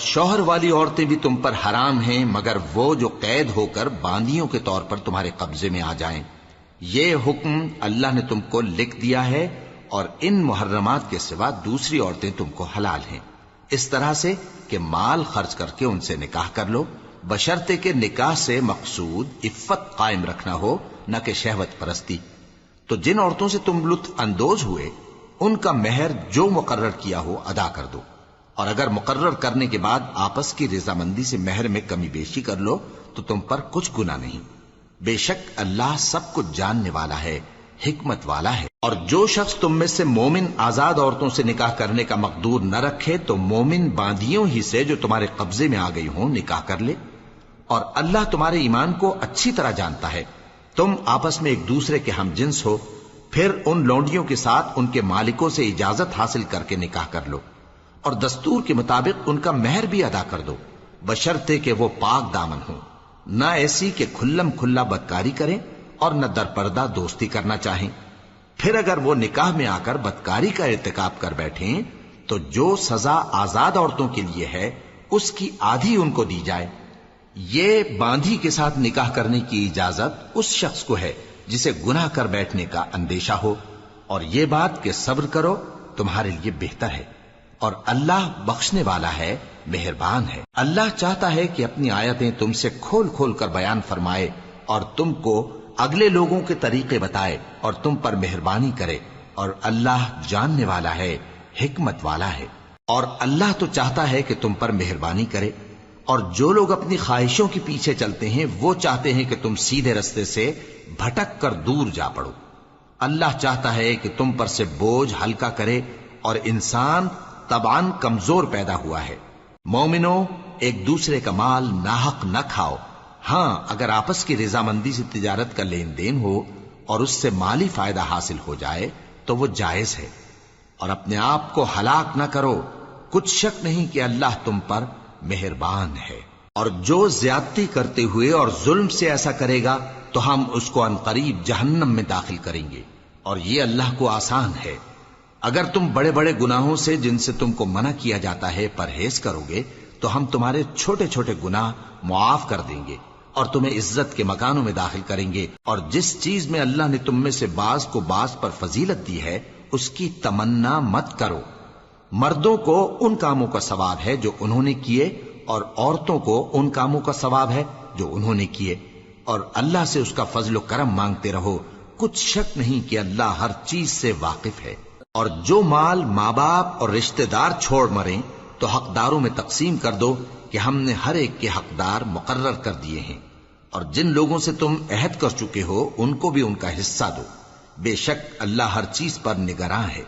شوہر والی عورتیں بھی تم پر حرام ہیں مگر وہ جو قید ہو کر باندیوں کے طور پر تمہارے قبضے میں آ جائیں۔ یہ حکم اللہ نے تم کو لکھ دیا ہے، اور ان محرمات کے سوا دوسری عورتیں تم کو حلال ہیں، اس طرح سے کہ مال خرچ کر کے ان سے نکاح کر لو، بشرطے کہ نکاح سے مقصود عفت قائم رکھنا ہو، نہ کہ شہوت پرستی۔ تو جن عورتوں سے تم لطف اندوز ہوئے ان کا مہر جو مقرر کیا ہو ادا کر دو، اور اگر مقرر کرنے کے بعد آپس کی رضامندی سے مہر میں کمی بیشی کر لو تو تم پر کچھ گناہ نہیں۔ بے شک اللہ سب کچھ جاننے والا ہے، حکمت والا ہے۔ اور جو شخص تم میں سے مومن آزاد عورتوں سے نکاح کرنے کا مقدور نہ رکھے تو مومن باندیوں ہی سے جو تمہارے قبضے میں آ گئی ہوں نکاح کر لے، اور اللہ تمہارے ایمان کو اچھی طرح جانتا ہے۔ تم آپس میں ایک دوسرے کے ہم جنس ہو، پھر ان لونڈیوں کے ساتھ ان کے مالکوں سے اجازت حاصل کر کے نکاح کر لو، اور دستور کے مطابق ان کا مہر بھی ادا کر دو، بشرطے کہ وہ پاک دامن ہوں، نہ ایسی کہ کھلم کھلا بدکاری کریں اور نہ درپردہ دوستی کرنا چاہیں۔ پھر اگر وہ نکاح میں آ کر بدکاری کا ارتکاب کر بیٹھیں تو جو سزا آزاد عورتوں کے لیے ہے اس کی آدھی ان کو دی جائے۔ یہ باندھی کے ساتھ نکاح کرنے کی اجازت اس شخص کو ہے جسے گناہ کر بیٹھنے کا اندیشہ ہو، اور یہ بات کہ صبر کرو تمہارے لیے بہتر ہے، اور اللہ بخشنے والا ہے، مہربان ہے۔ اللہ چاہتا ہے کہ اپنی آیتیں تم سے کھول کھول کر بیان فرمائے اور تم کو اگلے لوگوں کے طریقے بتائے اور تم پر مہربانی کرے، اور اللہ جاننے والا ہے، حکمت والا ہے۔ اور اللہ تو چاہتا ہے کہ تم پر مہربانی کرے، اور جو لوگ اپنی خواہشوں کے پیچھے چلتے ہیں وہ چاہتے ہیں کہ تم سیدھے رستے سے بھٹک کر دور جا پڑو۔ اللہ چاہتا ہے کہ تم پر سے بوجھ ہلکا کرے، اور انسان طبعاً کمزور پیدا ہوا ہے۔ مومنو، ایک دوسرے کا مال ناحق نہ کھاؤ، ہاں اگر آپس کی رضامندی سے تجارت کا لین دین ہو اور اس سے مالی فائدہ حاصل ہو جائے تو وہ جائز ہے، اور اپنے آپ کو ہلاک نہ کرو، کچھ شک نہیں کہ اللہ تم پر مہربان ہے۔ اور جو زیادتی کرتے ہوئے اور ظلم سے ایسا کرے گا تو ہم اس کو عنقریب جہنم میں داخل کریں گے، اور یہ اللہ کو آسان ہے۔ اگر تم بڑے بڑے گناہوں سے جن سے تم کو منع کیا جاتا ہے پرہیز کرو گے تو ہم تمہارے چھوٹے چھوٹے گناہ معاف کر دیں گے اور تمہیں عزت کے مکانوں میں داخل کریں گے۔ اور جس چیز میں اللہ نے تم میں سے بعض کو بعض پر فضیلت دی ہے اس کی تمنا مت کرو۔ مردوں کو ان کاموں کا ثواب ہے جو انہوں نے کیے، اور عورتوں کو ان کاموں کا ثواب ہے جو انہوں نے کیے، اور اللہ سے اس کا فضل و کرم مانگتے رہو، کچھ شک نہیں کہ اللہ ہر چیز سے واقف ہے۔ اور جو مال ماں باپ اور رشتہ دار چھوڑ مریں تو حقداروں میں تقسیم کر دو کہ ہم نے ہر ایک کے حقدار مقرر کر دیے ہیں، اور جن لوگوں سے تم عہد کر چکے ہو ان کو بھی ان کا حصہ دو، بے شک اللہ ہر چیز پر نگراں ہے۔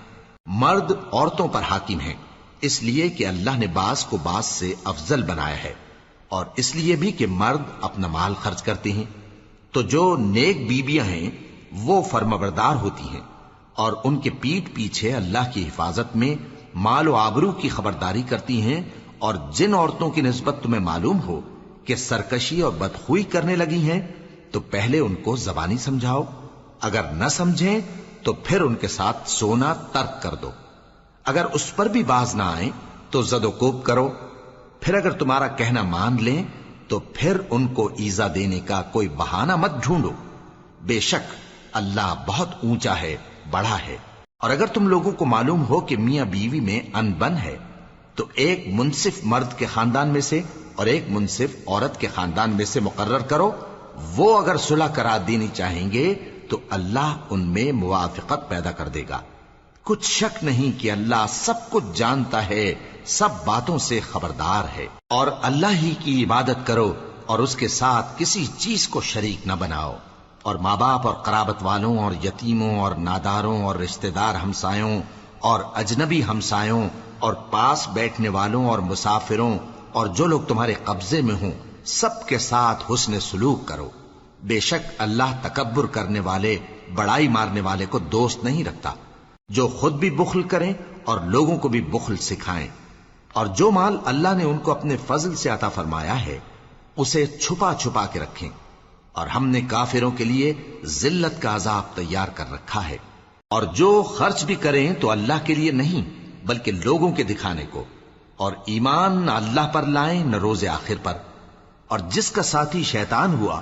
مرد عورتوں پر حاکم ہیں، اس لیے کہ اللہ نے بعض کو بعض سے افضل بنایا ہے، اور اس لیے بھی کہ مرد اپنا مال خرچ کرتے ہیں۔ تو جو نیک بیویاں ہیں وہ فرمانبردار ہوتی ہیں، اور ان کے پیٹھ پیچھے اللہ کی حفاظت میں مال و آبرو کی خبرداری کرتی ہیں۔ اور جن عورتوں کی نسبت تمہیں معلوم ہو کہ سرکشی اور بدخوئی کرنے لگی ہیں تو پہلے ان کو زبانی سمجھاؤ، اگر نہ سمجھیں تو پھر ان کے ساتھ سونا ترک کر دو۔ اگر اس پر بھی باز نہ آئیں تو زد و کوب کرو، پھر اگر تمہارا کہنا مان لیں تو پھر ان کو ایذا دینے کا کوئی بہانہ مت ڈھونڈو، بے شک اللہ بہت اونچا ہے، بڑا ہے۔ اور اگر تم لوگوں کو معلوم ہو کہ میاں بیوی میں انبن ہے تو ایک منصف مرد کے خاندان میں سے اور ایک منصف عورت کے خاندان میں سے مقرر کرو، وہ اگر صلح کرا دینی چاہیں گے تو اللہ ان میں موافقت پیدا کر دے گا۔ کچھ شک نہیں کہ اللہ سب کچھ جانتا ہے، سب باتوں سے خبردار ہے۔ اور اللہ ہی کی عبادت کرو اور اس کے ساتھ کسی چیز کو شریک نہ بناؤ، اور ماں باپ اور قرابت والوں اور یتیموں اور ناداروں اور رشتہ دار ہمسایوں اور اجنبی ہمسایوں اور پاس بیٹھنے والوں اور مسافروں اور جو لوگ تمہارے قبضے میں ہوں سب کے ساتھ حسن سلوک کرو، بے شک اللہ تکبر کرنے والے، بڑائی مارنے والے کو دوست نہیں رکھتا۔ جو خود بھی بخل کریں اور لوگوں کو بھی بخل سکھائیں، اور جو مال اللہ نے ان کو اپنے فضل سے عطا فرمایا ہے اسے چھپا چھپا کے رکھیں، اور ہم نے کافروں کے لیے ذلت کا عذاب تیار کر رکھا ہے۔ اور جو خرچ بھی کریں تو اللہ کے لیے نہیں بلکہ لوگوں کے دکھانے کو، اور ایمان نہ اللہ پر لائیں نہ روز آخر پر، اور جس کا ساتھی شیطان ہوا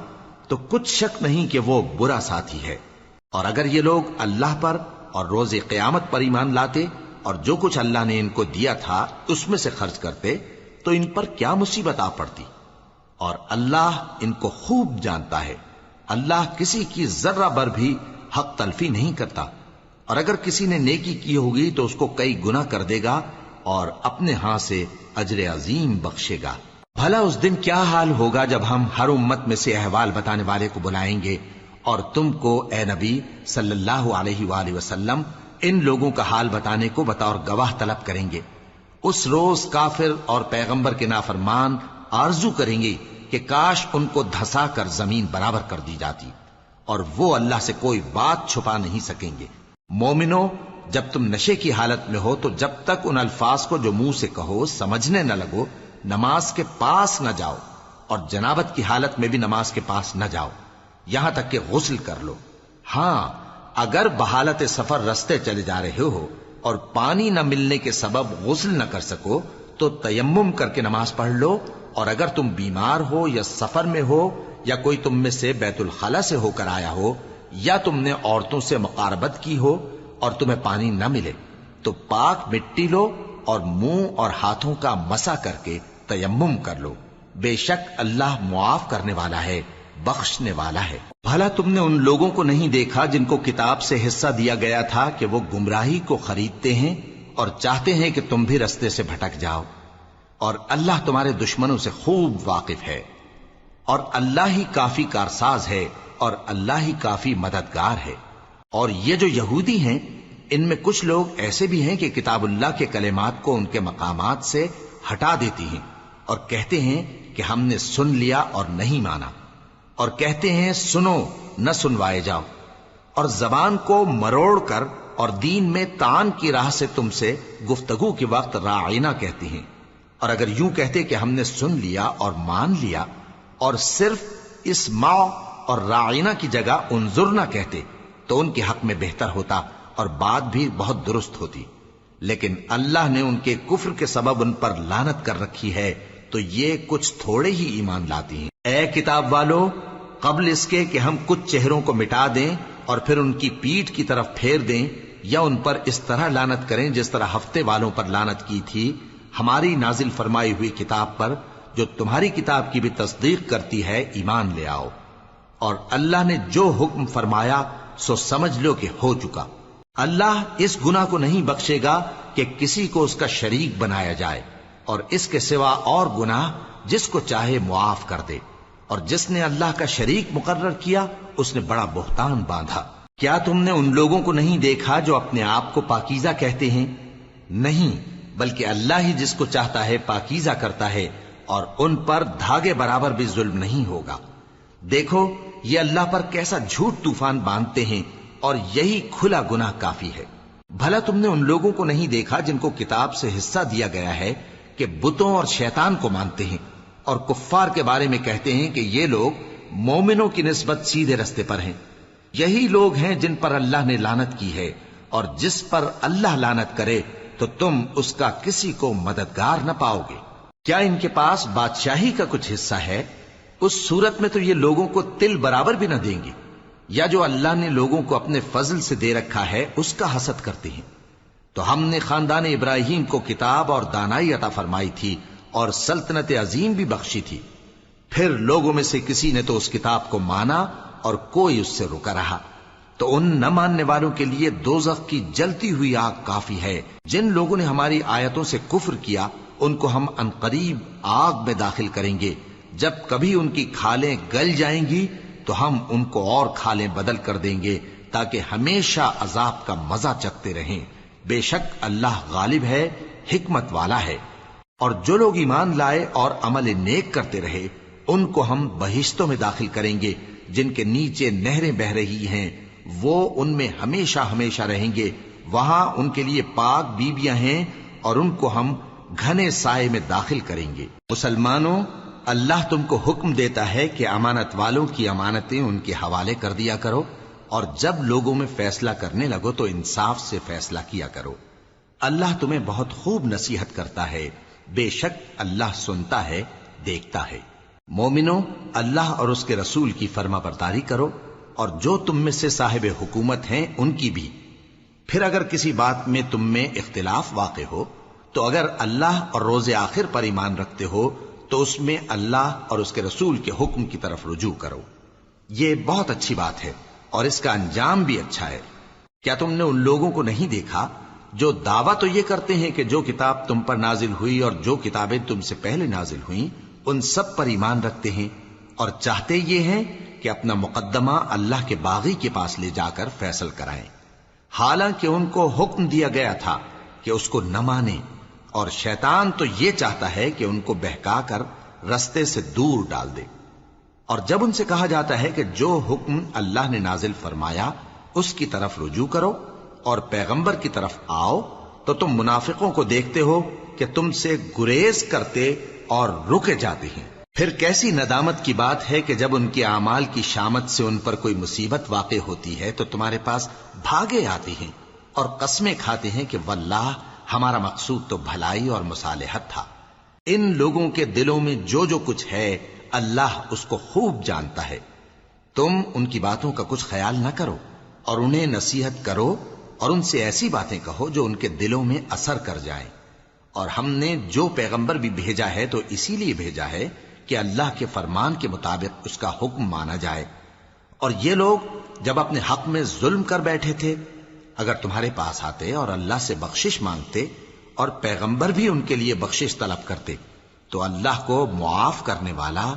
تو کچھ شک نہیں کہ وہ برا ساتھی ہے۔ اور اگر یہ لوگ اللہ پر اور روز قیامت پر ایمان لاتے اور جو کچھ اللہ نے ان کو دیا تھا اس میں سے خرچ کرتے تو ان پر کیا مصیبت آ پڑتی، اور اللہ ان کو خوب جانتا ہے۔ اللہ کسی کی ذرہ بر بھی حق تلفی نہیں کرتا، اور اگر کسی نے نیکی کی ہوگی تو اس کو کئی گنا کر دے گا اور اپنے ہاں سے اجر عظیم بخشے گا۔ بھلا اس دن کیا حال ہوگا جب ہم ہر امت میں سے احوال بتانے والے کو بلائیں گے اور تم کو اے نبی صلی اللہ علیہ وآلہ وسلم ان لوگوں کا حال بتانے کو بطور گواہ طلب کریں گے۔ اس روز کافر اور پیغمبر کے نافرمان آرزو کریں گے کہ کاش ان کو دھسا کر زمین برابر کر دی جاتی، اور وہ اللہ سے کوئی بات چھپا نہیں سکیں گے۔ مومنو، جب تم نشے کی حالت میں ہو تو جب تک ان الفاظ کو جو منہ سے کہو سمجھنے نہ لگو نماز کے پاس نہ جاؤ، اور جنابت کی حالت میں بھی نماز کے پاس نہ جاؤ یہاں تک کہ غسل کر لو۔ ہاں، اگر بحالت سفر رستے چلے جا رہے ہو اور پانی نہ ملنے کے سبب غسل نہ کر سکو تو تیمم کر کے نماز پڑھ لو، اور اگر تم بیمار ہو یا سفر میں ہو یا کوئی تم میں سے بیت الخلا سے ہو کر آیا ہو یا تم نے عورتوں سے مقاربت کی ہو اور تمہیں پانی نہ ملے تو پاک مٹی لو اور منہ اور ہاتھوں کا مسح کر کے تیمم کر لو، بے شک اللہ معاف کرنے والا ہے، بخشنے والا ہے۔ بھلا تم نے ان لوگوں کو نہیں دیکھا جن کو کتاب سے حصہ دیا گیا تھا کہ وہ گمراہی کو خریدتے ہیں اور چاہتے ہیں کہ تم بھی رستے سے بھٹک جاؤ، اور اللہ تمہارے دشمنوں سے خوب واقف ہے، اور اللہ ہی کافی کارساز ہے اور اللہ ہی کافی مددگار ہے۔ اور یہ جو یہودی ہیں ان میں کچھ لوگ ایسے بھی ہیں کہ کتاب اللہ کے کلمات کو ان کے مقامات سے ہٹا دیتی ہیں اور کہتے ہیں کہ ہم نے سن لیا اور نہیں مانا، اور کہتے ہیں سنو نہ سنوائے جاؤ، اور زبان کو مروڑ کر اور دین میں طعن کی راہ سے تم سے گفتگو کے وقت راعینا کہتی ہیں، اور اگر یوں کہتے کہ ہم نے سن لیا اور مان لیا اور صرف اسمع اور راعینا کی جگہ انظرنا کہتے تو ان کے حق میں بہتر ہوتا اور بات بھی بہت درست ہوتی، لیکن اللہ نے ان کے کفر کے سبب ان پر لعنت کر رکھی ہے تو یہ کچھ تھوڑے ہی ایمان لاتی ہیں۔ اے کتاب والو، قبل اس کے کہ ہم کچھ چہروں کو مٹا دیں اور پھر ان کی پیٹھ کی طرف پھیر دیں یا ان پر اس طرح لعنت کریں جس طرح ہفتے والوں پر لعنت کی تھی، ہماری نازل فرمائی ہوئی کتاب پر جو تمہاری کتاب کی بھی تصدیق کرتی ہے ایمان لے آؤ، اور اللہ نے جو حکم فرمایا سو سمجھ لو کہ ہو چکا۔ اللہ اس گناہ کو نہیں بخشے گا کہ کسی کو اس کا شریک بنایا جائے، اور اس کے سوا اور گناہ جس کو چاہے معاف کر دے، اور جس نے اللہ کا شریک مقرر کیا اس نے بڑا بہتان باندھا۔ کیا تم نے ان لوگوں کو نہیں دیکھا جو اپنے آپ کو پاکیزہ کہتے ہیں؟ نہیں، بلکہ اللہ ہی جس کو چاہتا ہے پاکیزہ کرتا ہے، اور ان پر دھاگے برابر بھی ظلم نہیں ہوگا۔ دیکھو یہ اللہ پر کیسا جھوٹ طوفان باندھتے ہیں، اور یہی کھلا گناہ کافی ہے۔ بھلا تم نے ان لوگوں کو نہیں دیکھا جن کو کتاب سے حصہ دیا گیا ہے کہ بتوں اور شیطان کو مانتے ہیں، اور کفار کے بارے میں کہتے ہیں کہ یہ لوگ مومنوں کی نسبت سیدھے رستے پر ہیں۔ یہی لوگ ہیں جن پر اللہ نے لعنت کی ہے، اور جس پر اللہ لعنت کرے تو تم اس کا کسی کو مددگار نہ پاؤ گے۔ کیا ان کے پاس بادشاہی کا کچھ حصہ ہے؟ اس صورت میں تو یہ لوگوں کو تل برابر بھی نہ دیں گے، یا جو اللہ نے لوگوں کو اپنے فضل سے دے رکھا ہے اس کا حسد کرتے ہیں۔ تو ہم نے خاندان ابراہیم کو کتاب اور دانائی عطا فرمائی تھی اور سلطنت عظیم بھی بخشی تھی، پھر لوگوں میں سے کسی نے تو اس کتاب کو مانا اور کوئی اس سے رکا رہا، تو ان نہ ماننے والوں کے لیے دوزخ کی جلتی ہوئی آگ کافی ہے۔ جن لوگوں نے ہماری آیتوں سے کفر کیا ان کو ہم عنقریب آگ میں داخل کریں گے، جب کبھی ان کی کھالیں گل جائیں گی تو ہم ان کو اور کھالیں بدل کر دیں گے تاکہ ہمیشہ عذاب کا مزہ چکھتے رہیں۔ بے شک اللہ غالب ہے، حکمت والا ہے۔ اور جو لوگ ایمان لائے اور عمل نیک کرتے رہے ان کو ہم بہشتوں میں داخل کریں گے جن کے نیچے نہریں بہ رہی ہیں، وہ ان میں ہمیشہ ہمیشہ رہیں گے، وہاں ان کے لیے پاک بیویاں ہیں اور ان کو ہم گھنے سائے میں داخل کریں گے۔ مسلمانوں، اللہ تم کو حکم دیتا ہے کہ امانت والوں کی امانتیں ان کے حوالے کر دیا کرو، اور جب لوگوں میں فیصلہ کرنے لگو تو انصاف سے فیصلہ کیا کرو۔ اللہ تمہیں بہت خوب نصیحت کرتا ہے، بے شک اللہ سنتا ہے، دیکھتا ہے۔ مومنو، اللہ اور اس کے رسول کی فرما برداری کرو، اور جو تم میں سے صاحب حکومت ہیں ان کی بھی۔ پھر اگر کسی بات میں تم میں اختلاف واقع ہو تو اگر اللہ اور روز آخر پر ایمان رکھتے ہو تو اس میں اللہ اور اس کے رسول کے حکم کی طرف رجوع کرو۔ یہ بہت اچھی بات ہے اور اس کا انجام بھی اچھا ہے۔ کیا تم نے ان لوگوں کو نہیں دیکھا جو دعویٰ تو یہ کرتے ہیں کہ جو کتاب تم پر نازل ہوئی اور جو کتابیں تم سے پہلے نازل ہوئیں ان سب پر ایمان رکھتے ہیں، اور چاہتے یہ ہیں کہ اپنا مقدمہ اللہ کے باغی کے پاس لے جا کر فیصل کرائیں، حالانکہ ان کو حکم دیا گیا تھا کہ اس کو نہ مانیں، اور شیطان تو یہ چاہتا ہے کہ ان کو بہکا کر رستے سے دور ڈال دے۔ اور جب ان سے کہا جاتا ہے کہ جو حکم اللہ نے نازل فرمایا اس کی طرف رجوع کرو اور پیغمبر کی طرف آؤ، تو تم منافقوں کو دیکھتے ہو کہ تم سے گریز کرتے اور رکے جاتے ہیں۔ پھر کیسی ندامت کی بات ہے کہ جب ان کے اعمال کی شامت سے ان پر کوئی مصیبت واقع ہوتی ہے تو تمہارے پاس بھاگے آتے ہیں اور قسمیں کھاتے ہیں کہ واللہ ہمارا مقصود تو بھلائی اور مصالحت تھا۔ ان لوگوں کے دلوں میں جو جو کچھ ہے اللہ اس کو خوب جانتا ہے۔ تم ان کی باتوں کا کچھ خیال نہ کرو اور انہیں نصیحت کرو اور ان سے ایسی باتیں کہو جو ان کے دلوں میں اثر کر جائیں۔ اور ہم نے جو پیغمبر بھی بھیجا ہے تو اسی لیے بھیجا ہے کہ اللہ کے فرمان کے مطابق اس کا حکم مانا جائے۔ اور یہ لوگ جب اپنے حق میں ظلم کر بیٹھے تھے، اگر تمہارے پاس آتے اور اللہ سے بخشش مانگتے اور پیغمبر بھی ان کے لیے بخشش طلب کرتے تو اللہ کو معاف کرنے والا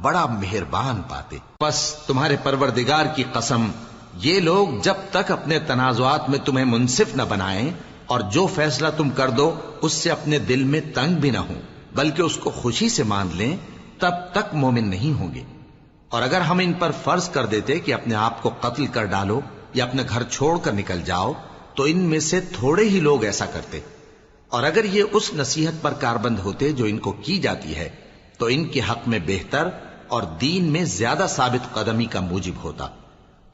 بڑا مہربان پاتے۔ پس تمہارے پروردگار کی قسم، یہ لوگ جب تک اپنے تنازعات میں تمہیں منصف نہ بنائیں اور جو فیصلہ تم کر دو اس سے اپنے دل میں تنگ بھی نہ ہوں بلکہ اس کو خوشی سے مان لیں، تب تک مومن نہیں ہوں گے۔ اور اگر ہم ان پر فرض کر دیتے کہ اپنے آپ کو قتل کر ڈالو یا اپنے گھر چھوڑ کر نکل جاؤ تو ان میں سے تھوڑے ہی لوگ ایسا کرتے، اور اگر یہ اس نصیحت پر کاربند ہوتے جو ان کو کی جاتی ہے تو ان کے حق میں بہتر اور دین میں زیادہ ثابت قدمی کا موجب ہوتا،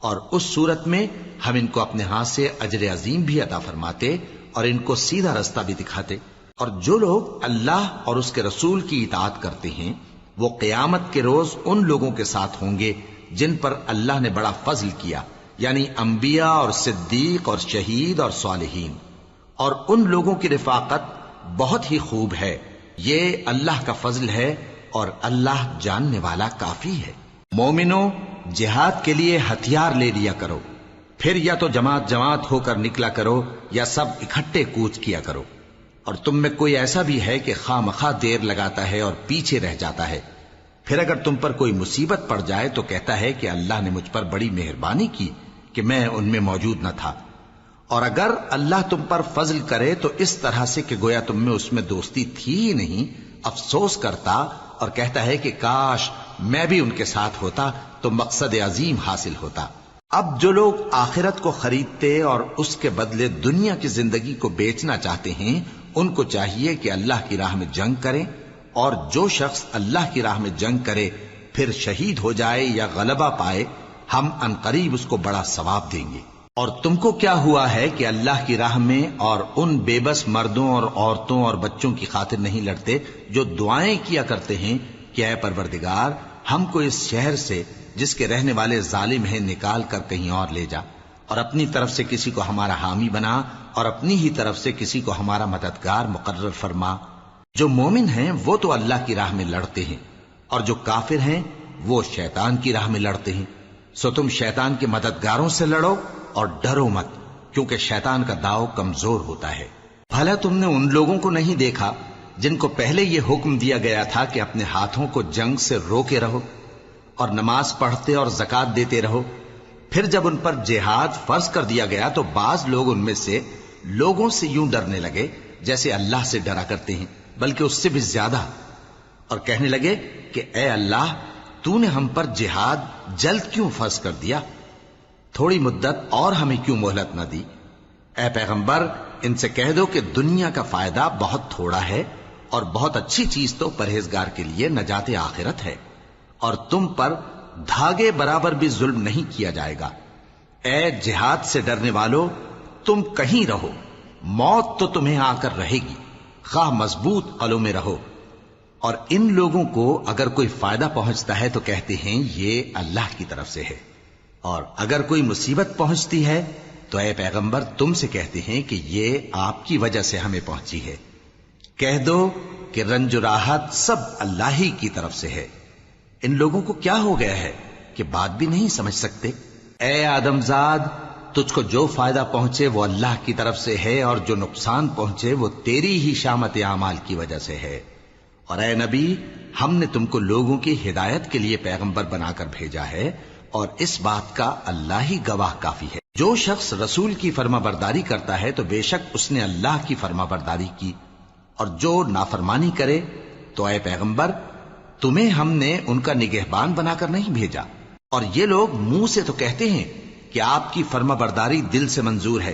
اور اس صورت میں ہم ان کو اپنے ہاتھ سے اجر عظیم بھی عطا فرماتے اور ان کو سیدھا رستہ بھی دکھاتے۔ اور جو لوگ اللہ اور اس کے رسول کی اطاعت کرتے ہیں وہ قیامت کے روز ان لوگوں کے ساتھ ہوں گے جن پر اللہ نے بڑا فضل کیا، یعنی انبیاء اور صدیق اور شہید اور صالحین، اور ان لوگوں کی رفاقت بہت ہی خوب ہے۔ یہ اللہ کا فضل ہے اور اللہ جاننے والا کافی ہے۔ مومنو، جہاد کے لیے ہتھیار لے لیا کرو، پھر یا تو جماعت جماعت ہو کر نکلا کرو یا سب اکٹھے کوچ کیا کرو۔ اور تم میں کوئی ایسا بھی ہے کہ خواہ مخواہ دیر لگاتا ہے اور پیچھے رہ جاتا ہے، پھر اگر تم پر کوئی مصیبت پڑ جائے تو کہتا ہے کہ اللہ نے مجھ پر بڑی مہربانی کی کہ میں ان میں موجود نہ تھا۔ اور اگر اللہ تم پر فضل کرے تو اس طرح سے کہ گویا تم میں اس میں دوستی تھی ہی نہیں، افسوس کرتا اور کہتا ہے کہ کاش میں بھی ان کے ساتھ ہوتا تو مقصد عظیم حاصل ہوتا۔ اب جو لوگ آخرت کو خریدتے اور اس کے بدلے دنیا کی زندگی کو بیچنا چاہتے ہیں ان کو چاہیے کہ اللہ کی راہ میں جنگ کریں، اور جو شخص اللہ کی راہ میں جنگ کرے پھر شہید ہو جائے یا غلبہ پائے ہم عنقریب اس کو بڑا ثواب دیں گے۔ اور تم کو کیا ہوا ہے کہ اللہ کی راہ میں اور ان بے بس مردوں اور عورتوں اور بچوں کی خاطر نہیں لڑتے جو دعائیں کیا کرتے ہیں کہ اے پروردگار ہم کو اس شہر سے جس کے رہنے والے ظالم ہیں نکال کر کہیں اور لے جا، اور اپنی طرف سے کسی کو ہمارا حامی بنا اور اپنی ہی طرف سے کسی کو ہمارا مددگار مقرر فرما۔ جو مومن ہیں وہ تو اللہ کی راہ میں لڑتے ہیں اور جو کافر ہیں وہ شیطان کی راہ میں لڑتے ہیں، سو تم شیطان کے مددگاروں سے لڑو اور ڈرو مت، کیونکہ شیطان کا داؤ کمزور ہوتا ہے۔ بھلا تم نے ان لوگوں کو نہیں دیکھا جن کو پہلے یہ حکم دیا گیا تھا کہ اپنے ہاتھوں کو جنگ سے روکے رہو اور نماز پڑھتے اور زکوٰۃ دیتے رہو، پھر جب ان پر جہاد فرض کر دیا گیا تو بعض لوگ ان میں سے لوگوں سے یوں ڈرنے لگے جیسے اللہ سے ڈرا کرتے ہیں، بلکہ اس سے بھی زیادہ، اور کہنے لگے کہ اے اللہ تو نے ہم پر جہاد جلد کیوں فرض کر دیا، تھوڑی مدت اور ہمیں کیوں مہلت نہ دی؟ اے پیغمبر ان سے کہہ دو کہ دنیا کا فائدہ بہت تھوڑا ہے اور بہت اچھی چیز تو پرہیزگار کے لیے نجات آخرت ہے، اور تم پر دھاگے برابر بھی ظلم نہیں کیا جائے گا۔ اے جہاد سے ڈرنے والو، تم کہیں رہو، موت تو تمہیں آ کر رہے گی، خواہ مضبوط قلعوں میں رہو. اور ان لوگوں کو اگر کوئی فائدہ پہنچتا ہے تو کہتے ہیں یہ اللہ کی طرف سے ہے، اور اگر کوئی مصیبت پہنچتی ہے تو اے پیغمبر تم سے کہتے ہیں کہ یہ آپ کی وجہ سے ہمیں پہنچی ہے. کہہ دو کہ رنج و راحت سب اللہ ہی کی طرف سے ہے. ان لوگوں کو کیا ہو گیا ہے کہ بات بھی نہیں سمجھ سکتے؟ اے آدمزاد، تجھ کو جو فائدہ پہنچے وہ اللہ کی طرف سے ہے، اور جو نقصان پہنچے وہ تیری ہی شامت اعمال کی وجہ سے ہے. اور اے نبی، ہم نے تم کو لوگوں کی ہدایت کے لیے پیغمبر بنا کر بھیجا ہے، اور اس بات کا اللہ ہی گواہ کافی ہے. جو شخص رسول کی فرما برداری کرتا ہے تو بے شک اس نے اللہ کی فرما برداری کی، اور جو نافرمانی کرے تو اے پیغمبر تمہیں ہم نے ان کا نگہبان بنا کر نہیں بھیجا. اور یہ لوگ منہ سے تو کہتے ہیں کہ آپ کی فرما برداری دل سے منظور ہے،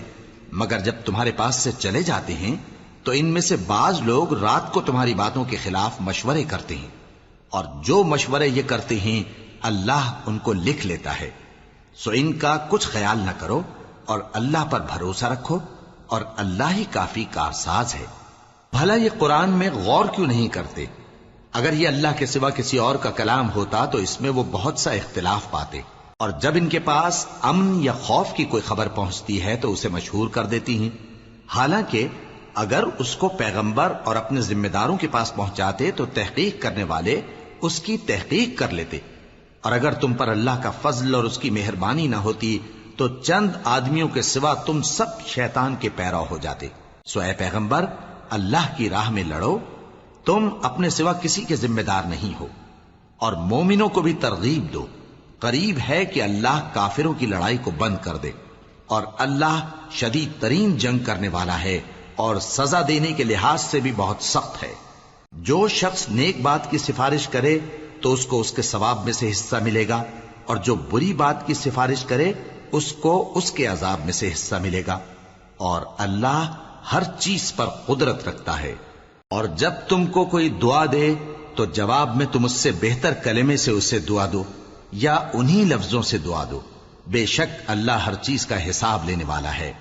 مگر جب تمہارے پاس سے چلے جاتے ہیں تو ان میں سے بعض لوگ رات کو تمہاری باتوں کے خلاف مشورے کرتے ہیں، اور جو مشورے یہ کرتے ہیں اللہ ان کو لکھ لیتا ہے. سو ان کا کچھ خیال نہ کرو اور اللہ پر بھروسہ رکھو، اور اللہ ہی کافی کارساز ہے. بھلا یہ قرآن میں غور کیوں نہیں کرتے؟ اگر یہ اللہ کے سوا کسی اور کا کلام ہوتا تو اس میں وہ بہت سا اختلاف پاتے. اور جب ان کے پاس امن یا خوف کی کوئی خبر پہنچتی ہے تو اسے مشہور کر دیتی ہیں، حالانکہ اگر اس کو پیغمبر اور اپنے ذمہ داروں کے پاس پہنچاتے تو تحقیق کرنے والے اس کی تحقیق کر لیتے. اور اگر تم پر اللہ کا فضل اور اس کی مہربانی نہ ہوتی تو چند آدمیوں کے سوا تم سب شیطان کے پیرو ہو جاتے. سو اے پیغمبر، اللہ کی راہ میں لڑو، تم اپنے سوا کسی کے ذمہ دار نہیں ہو. اور مومنوں کو بھی ترغیب دو، قریب ہے کہ اللہ کافروں کی لڑائی کو بند کر دے، اور اللہ شدید ترین جنگ کرنے والا ہے اور سزا دینے کے لحاظ سے بھی بہت سخت ہے. جو شخص نیک بات کی سفارش کرے تو اس کو اس کے ثواب میں سے حصہ ملے گا، اور جو بری بات کی سفارش کرے اس کو اس کے عذاب میں سے حصہ ملے گا. اور اللہ ہر چیز پر قدرت رکھتا ہے. اور جب تم کو کوئی دعا دے تو جواب میں تم اس سے بہتر کلمے سے اسے دعا دو یا انہی لفظوں سے دعا دو. بے شک اللہ ہر چیز کا حساب لینے والا ہے.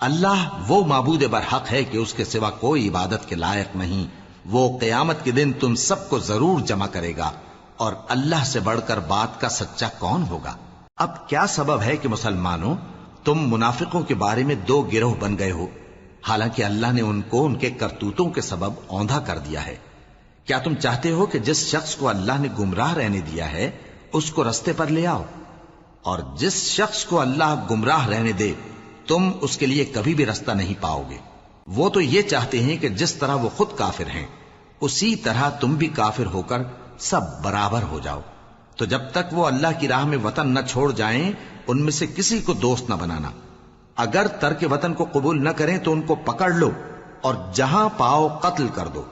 اللہ وہ معبود برحق ہے کہ اس کے سوا کوئی عبادت کے لائق نہیں. وہ قیامت کے دن تم سب کو ضرور جمع کرے گا، اور اللہ سے بڑھ کر بات کا سچا کون ہوگا؟ اب کیا سبب ہے کہ مسلمانوں تم منافقوں کے بارے میں دو گروہ بن گئے ہو، حالانکہ اللہ نے ان کو ان کے کرتوتوں کے سبب اوندھا کر دیا ہے؟ کیا تم چاہتے ہو کہ جس شخص کو اللہ نے گمراہ رہنے دیا ہے اس کو رستے پر لے آؤ، اور جس شخص کو اللہ گمراہ رہنے دے تم اس کے لیے کبھی بھی رستہ نہیں پاؤ گے؟ وہ تو یہ چاہتے ہیں کہ جس طرح وہ خود کافر ہیں اسی طرح تم بھی کافر ہو کر سب برابر ہو جاؤ. تو جب تک وہ اللہ کی راہ میں وطن نہ چھوڑ جائیں ان میں سے کسی کو دوست نہ بنانا. اگر ترک وطن کو قبول نہ کریں تو ان کو پکڑ لو اور جہاں پاؤ قتل کر دو،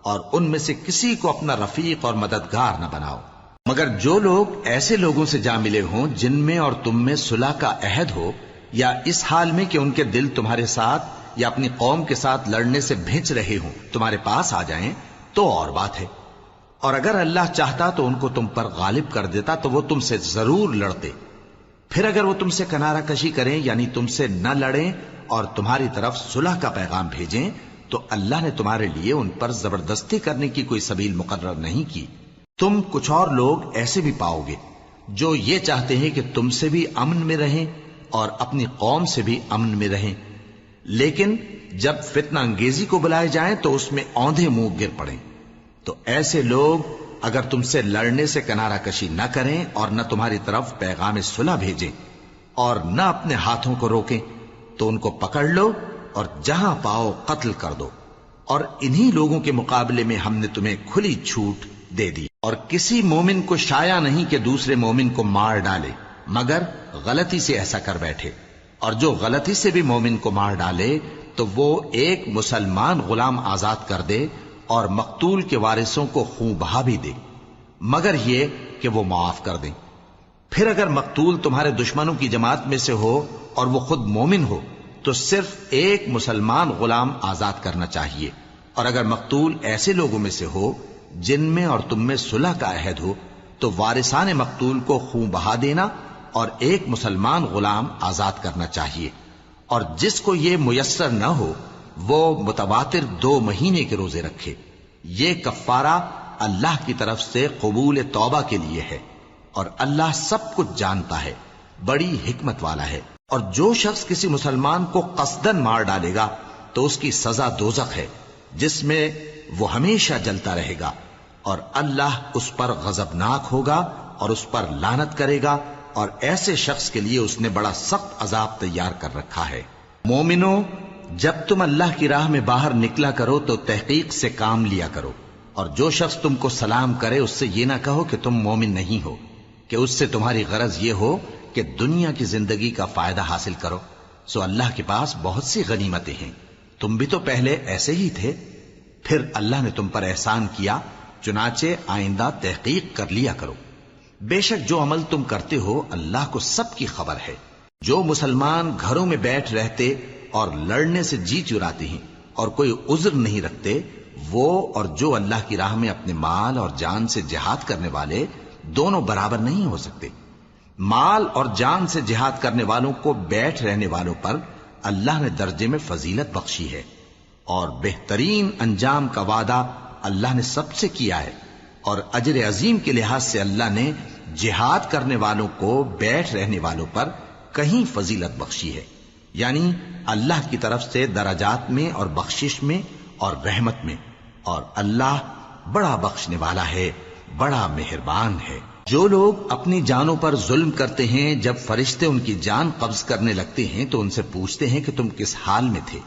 اور ان میں سے کسی کو اپنا رفیق اور مددگار نہ بناؤ. مگر جو لوگ ایسے لوگوں سے جا ملے ہوں جن میں اور تم میں صلح کا عہد ہو، یا اس حال میں کہ ان کے دل تمہارے ساتھ یا اپنی قوم کے ساتھ لڑنے سے بھنچ رہے ہوں، تمہارے پاس آ جائیں تو اور بات ہے. اور اگر اللہ چاہتا تو ان کو تم پر غالب کر دیتا تو وہ تم سے ضرور لڑتے. پھر اگر وہ تم سے کنارہ کشی کریں یعنی تم سے نہ لڑیں اور تمہاری طرف صلح کا پیغام بھیجیں تو اللہ نے تمہارے لیے ان پر زبردستی کرنے کی کوئی سبیل مقرر نہیں کی. تم کچھ اور لوگ ایسے بھی پاؤ گے جو یہ چاہتے ہیں کہ تم سے بھی امن میں رہیں اور اپنی قوم سے بھی امن میں رہیں، لیکن جب فتنہ انگیزی کو بلائے جائیں تو اس میں اوندھے منہ گر پڑیں. تو ایسے لوگ اگر تم سے لڑنے سے کنارہ کشی نہ کریں اور نہ تمہاری طرف پیغام صلح بھیجیں اور نہ اپنے ہاتھوں کو روکیں تو ان کو پکڑ لو اور جہاں پاؤ قتل کر دو. اور انہی لوگوں کے مقابلے میں ہم نے تمہیں کھلی چھوٹ دے دی. اور کسی مومن کو شایع نہیں کہ دوسرے مومن کو مار ڈالے مگر غلطی سے ایسا کر بیٹھے. اور جو غلطی سے بھی مومن کو مار ڈالے تو وہ ایک مسلمان غلام آزاد کر دے اور مقتول کے وارثوں کو خون بہا بھی دے، مگر یہ کہ وہ معاف کر دیں. پھر اگر مقتول تمہارے دشمنوں کی جماعت میں سے ہو اور وہ خود مومن ہو تو صرف ایک مسلمان غلام آزاد کرنا چاہیے. اور اگر مقتول ایسے لوگوں میں سے ہو جن میں اور تم میں صلح کا عہد ہو تو وارثان مقتول کو خون بہا دینا اور ایک مسلمان غلام آزاد کرنا چاہیے. اور جس کو یہ میسر نہ ہو وہ متواتر 2 مہینے کے روزے رکھے. یہ کفارہ اللہ کی طرف سے قبول توبہ کے لیے ہے، اور اللہ سب کچھ جانتا ہے، بڑی حکمت والا ہے. اور جو شخص کسی مسلمان کو قصدن مار ڈالے گا تو اس کی سزا دوزخ ہے، جس میں وہ ہمیشہ جلتا رہے گا، اور اللہ اس پر غضبناک ہوگا اور اس پر لعنت کرے گا، اور ایسے شخص کے لیے اس نے بڑا سخت عذاب تیار کر رکھا ہے. مومنو، جب تم اللہ کی راہ میں باہر نکلا کرو تو تحقیق سے کام لیا کرو، اور جو شخص تم کو سلام کرے اس سے یہ نہ کہو کہ تم مومن نہیں ہو، کہ اس سے تمہاری غرض یہ ہو کہ دنیا کی زندگی کا فائدہ حاصل کرو. سو اللہ کے پاس بہت سی غنیمتیں ہیں، تم بھی تو پہلے ایسے ہی تھے، پھر اللہ نے تم پر احسان کیا، چنانچہ آئندہ تحقیق کر لیا کرو. بے شک جو عمل تم کرتے ہو اللہ کو سب کی خبر ہے. جو مسلمان گھروں میں بیٹھ رہتے اور لڑنے سے جی چراتے ہیں اور کوئی عذر نہیں رکھتے، وہ اور جو اللہ کی راہ میں اپنے مال اور جان سے جہاد کرنے والے دونوں برابر نہیں ہو سکتے. مال اور جان سے جہاد کرنے والوں کو بیٹھ رہنے والوں پر اللہ نے درجے میں فضیلت بخشی ہے، اور بہترین انجام کا وعدہ اللہ نے سب سے کیا ہے، اور اجر عظیم کے لحاظ سے اللہ نے جہاد کرنے والوں کو بیٹھ رہنے والوں پر کہیں فضیلت بخشی ہے، یعنی اللہ کی طرف سے درجات میں اور بخشش میں اور رحمت میں، اور اللہ بڑا بخشنے والا ہے، بڑا مہربان ہے. جو لوگ اپنی جانوں پر ظلم کرتے ہیں، جب فرشتے ان کی جان قبض کرنے لگتے ہیں تو ان سے پوچھتے ہیں کہ تم کس حال میں تھے؟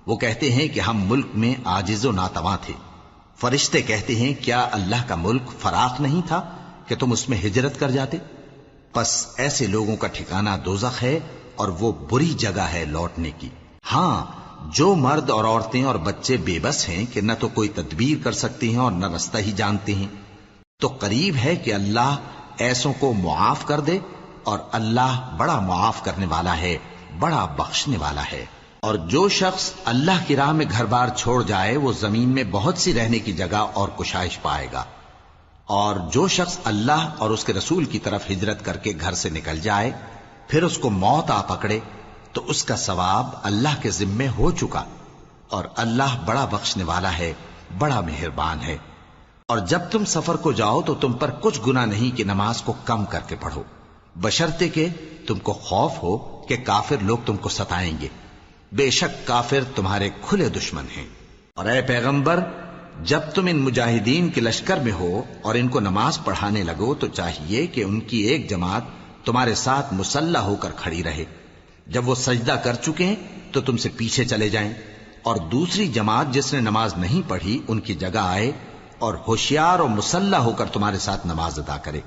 وہ کہتے ہیں کہ ہم ملک میں عاجز و ناتواں تھے. فرشتے کہتے ہیں کیا اللہ کا ملک فراخ نہیں تھا کہ تم اس میں ہجرت کر جاتے؟ پس ایسے لوگوں کا ٹھکانہ دوزخ ہے، اور وہ بری جگہ ہے لوٹنے کی. ہاں، جو مرد اور عورتیں اور بچے بے بس ہیں کہ نہ تو کوئی تدبیر کر سکتے ہیں اور نہ رستہ ہی جانتے ہیں، تو قریب ہے کہ اللہ ایسوں کو معاف کر دے، اور اللہ بڑا معاف کرنے والا ہے، بڑا بخشنے والا ہے. اور جو شخص اللہ کی راہ میں گھر بار چھوڑ جائے وہ زمین میں بہت سی رہنے کی جگہ اور کشائش پائے گا. اور جو شخص اللہ اور اس کے رسول کی طرف ہجرت کر کے گھر سے نکل جائے پھر اس کو موت آ پکڑے تو اس کا ثواب اللہ کے ذمے ہو چکا، اور اللہ بڑا بخشنے والا ہے، بڑا مہربان ہے. اور جب تم سفر کو جاؤ تو تم پر کچھ گناہ نہیں کہ نماز کو کم کر کے پڑھو، بشرطے کہ تم کو خوف ہو کہ کافر لوگ تم کو ستائیں گے. بے شک کافر تمہارے کھلے دشمن ہیں. اور اے پیغمبر، جب تم ان مجاہدین کے لشکر میں ہو اور ان کو نماز پڑھانے لگو تو چاہیے کہ ان کی ایک جماعت تمہارے ساتھ مسلح ہو کر کھڑی رہے. جب وہ سجدہ کر چکے تو تم سے پیچھے چلے جائیں، اور دوسری جماعت جس نے نماز نہیں پڑھی ان کی جگہ آئے اور ہوشیار اور مسلح ہو کر تمہارے ساتھ نماز ادا کرے.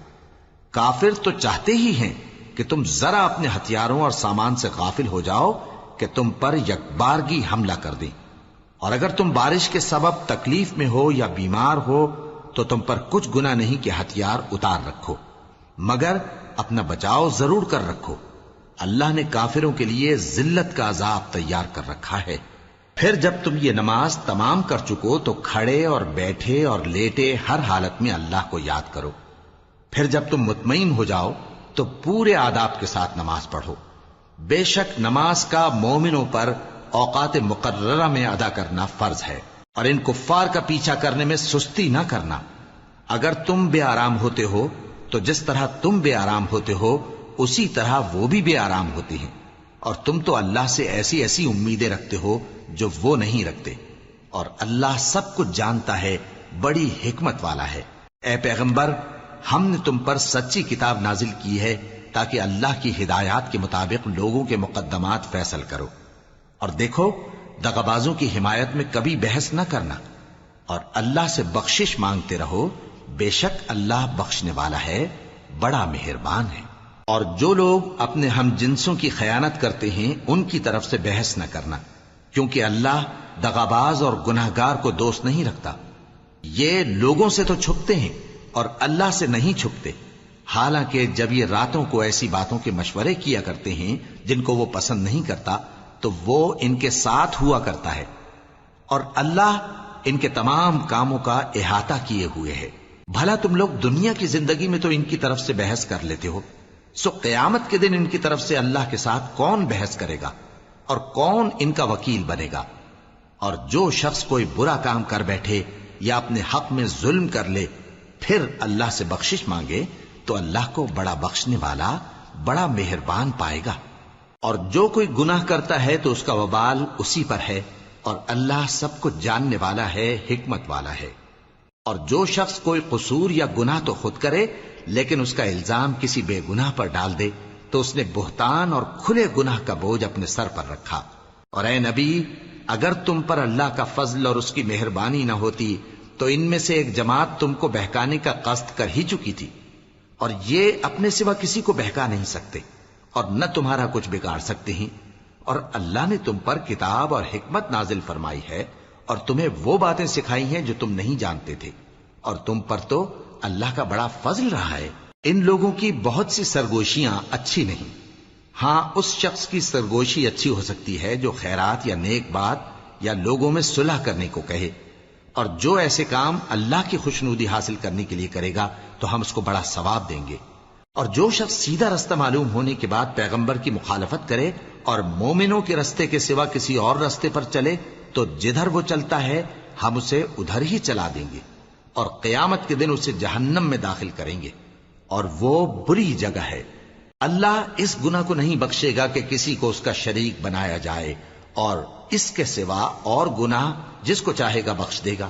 کافر تو چاہتے ہی ہیں کہ تم ذرا اپنے ہتھیاروں اور سامان سے غافل ہو جاؤ کہ تم پر یکبارگی حملہ کر دیں. اور اگر تم بارش کے سبب تکلیف میں ہو یا بیمار ہو تو تم پر کچھ گناہ نہیں کہ ہتھیار اتار رکھو، مگر اپنا بچاؤ ضرور کر رکھو. اللہ نے کافروں کے لیے ذلت کا عذاب تیار کر رکھا ہے. پھر جب تم یہ نماز تمام کر چکو تو کھڑے اور بیٹھے اور لیٹے ہر حالت میں اللہ کو یاد کرو. پھر جب تم مطمئن ہو جاؤ تو پورے آداب کے ساتھ نماز پڑھو. بے شک نماز کا مومنوں پر اوقات مقررہ میں ادا کرنا فرض ہے، اور ان کفار کا پیچھا کرنے میں سستی نہ کرنا. اگر تم بے آرام ہوتے ہو تو جس طرح تم بے آرام ہوتے ہو اسی طرح وہ بھی بے آرام ہوتے ہیں، اور تم تو اللہ سے ایسی ایسی امیدیں رکھتے ہو جو وہ نہیں رکھتے، اور اللہ سب کچھ جانتا ہے، بڑی حکمت والا ہے. اے پیغمبر، ہم نے تم پر سچی کتاب نازل کی ہے تاکہ اللہ کی ہدایات کے مطابق لوگوں کے مقدمات فیصل کرو. اور دیکھو، دغابازوں کی حمایت میں کبھی بحث نہ کرنا، اور اللہ سے بخشش مانگتے رہو. بے شک اللہ بخشنے والا ہے، بڑا مہربان ہے. اور جو لوگ اپنے ہم جنسوں کی خیانت کرتے ہیں ان کی طرف سے بحث نہ کرنا، کیونکہ اللہ دغاباز اور گناہگار کو دوست نہیں رکھتا. یہ لوگوں سے تو چھپتے ہیں اور اللہ سے نہیں چھپتے، حالانکہ جب یہ راتوں کو ایسی باتوں کے مشورے کیا کرتے ہیں جن کو وہ پسند نہیں کرتا تو وہ ان کے ساتھ ہوا کرتا ہے، اور اللہ ان کے تمام کاموں کا احاطہ کیے ہوئے ہے. بھلا تم لوگ دنیا کی زندگی میں تو ان کی طرف سے بحث کر لیتے ہو، سو قیامت کے دن ان کی طرف سے اللہ کے ساتھ کون بحث کرے گا اور کون ان کا وکیل بنے گا؟ اور جو شخص کوئی برا کام کر بیٹھے یا اپنے حق میں ظلم کر لے پھر اللہ سے بخشش مانگے تو اللہ کو بڑا بخشنے والا بڑا مہربان پائے گا. اور جو کوئی گناہ کرتا ہے تو اس کا وبال اسی پر ہے، اور اللہ سب کچھ جاننے والا ہے، حکمت والا ہے. اور جو شخص کوئی قصور یا گناہ تو خود کرے لیکن اس کا الزام کسی بے گناہ پر ڈال دے تو اس نے بہتان اور کھلے گناہ کا بوجھ اپنے سر پر رکھا. اور اے نبی، اگر تم پر اللہ کا فضل اور اس کی مہربانی نہ ہوتی تو ان میں سے ایک جماعت تم کو بہکانے کا قصد کر ہی چکی تھی، اور یہ اپنے سوا کسی کو بہکا نہیں سکتے اور نہ تمہارا کچھ بگاڑ سکتے ہیں. اور اللہ نے تم پر کتاب اور حکمت نازل فرمائی ہے اور تمہیں وہ باتیں سکھائی ہیں جو تم نہیں جانتے تھے، اور تم پر تو اللہ کا بڑا فضل رہا ہے. ان لوگوں کی بہت سی سرگوشیاں اچھی نہیں. ہاں، اس شخص کی سرگوشی اچھی ہو سکتی ہے جو خیرات یا نیک بات یا لوگوں میں صلح کرنے کو کہے، اور جو ایسے کام اللہ کی خوشنودی حاصل کرنے کے لیے کرے گا تو ہم اس کو بڑا ثواب دیں گے. اور جو شخص سیدھا رستہ معلوم ہونے کے بعد پیغمبر کی مخالفت کرے اور مومنوں کے رستے کے سوا کسی اور رستے پر چلے تو جدھر وہ چلتا ہے ہم اسے ادھر ہی چلا دیں گے، اور قیامت کے دن اسے جہنم میں داخل کریں گے، اور وہ بری جگہ ہے. اللہ اس گناہ کو نہیں بخشے گا کہ کسی کو اس کا شریک بنایا جائے، اور اس کے سوا اور گناہ جس کو چاہے گا بخش دے گا.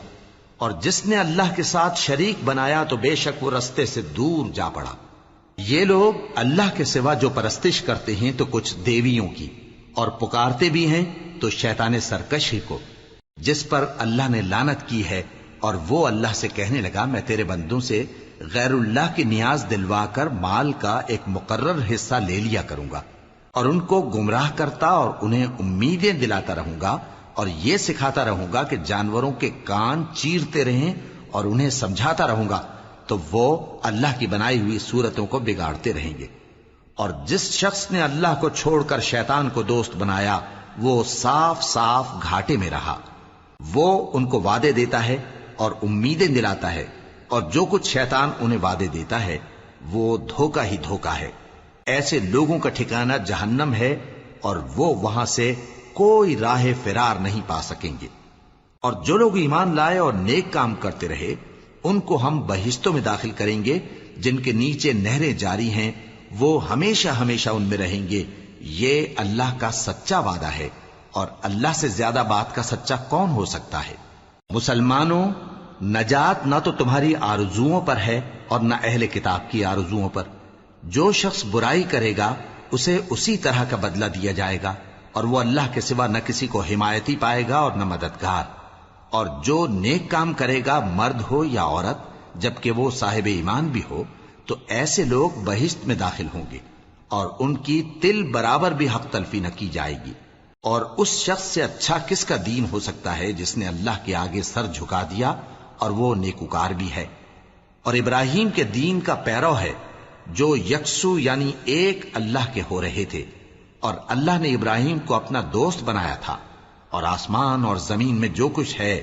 اور جس نے اللہ کے ساتھ شریک بنایا تو بے شک وہ رستے سے دور جا پڑا. یہ لوگ اللہ کے سوا جو پرستش کرتے ہیں تو کچھ دیویوں کی، اور پکارتے بھی ہیں تو شیطان سرکش ہی کو، جس پر اللہ نے لعنت کی ہے. اور وہ اللہ سے کہنے لگا میں تیرے بندوں سے غیر اللہ کی نیاز دلوا کر مال کا ایک مقرر حصہ لے لیا کروں گا، اور ان کو گمراہ کرتا اور انہیں امیدیں دلاتا رہوں گا، اور یہ سکھاتا رہوں گا کہ جانوروں کے کان چیرتے رہیں، اور انہیں سمجھاتا رہوں گا تو وہ اللہ کی بنائی ہوئی صورتوں کو بگاڑتے رہیں گے. اور جس شخص نے اللہ کو چھوڑ کر شیطان کو دوست بنایا وہ صاف صاف گھاٹے میں رہا. وہ ان کو وعدے دیتا ہے اور امیدیں دلاتا ہے، اور جو کچھ شیطان انہیں وعدے دیتا ہے وہ دھوکہ ہی دھوکہ ہے. ایسے لوگوں کا ٹھکانہ جہنم ہے، اور وہ وہاں سے کوئی راہ فرار نہیں پا سکیں گے. اور جو لوگ ایمان لائے اور نیک کام کرتے رہے ان کو ہم بہشتوں میں داخل کریں گے جن کے نیچے نہریں جاری ہیں، وہ ہمیشہ ہمیشہ ان میں رہیں گے. یہ اللہ کا سچا وعدہ ہے، اور اللہ سے زیادہ بات کا سچا کون ہو سکتا ہے. مسلمانوں، نجات نہ تو تمہاری آرزوؤں پر ہے اور نہ اہل کتاب کی آرزوؤں پر. جو شخص برائی کرے گا اسے اسی طرح کا بدلہ دیا جائے گا، اور وہ اللہ کے سوا نہ کسی کو حمایتی پائے گا اور نہ مددگار. اور جو نیک کام کرے گا مرد ہو یا عورت جبکہ وہ صاحب ایمان بھی ہو تو ایسے لوگ بہشت میں داخل ہوں گے، اور ان کی تل برابر بھی حق تلفی نہ کی جائے گی. اور اس شخص سے اچھا کس کا دین ہو سکتا ہے جس نے اللہ کے آگے سر جھکا دیا اور وہ نیکوکار بھی ہے. اور ابراہیم کے دین کا پیرو ہے جو یکسو یعنی ایک اللہ کے ہو رہے تھے، اور اللہ نے ابراہیم کو اپنا دوست بنایا تھا. اور آسمان اور زمین میں جو کچھ ہے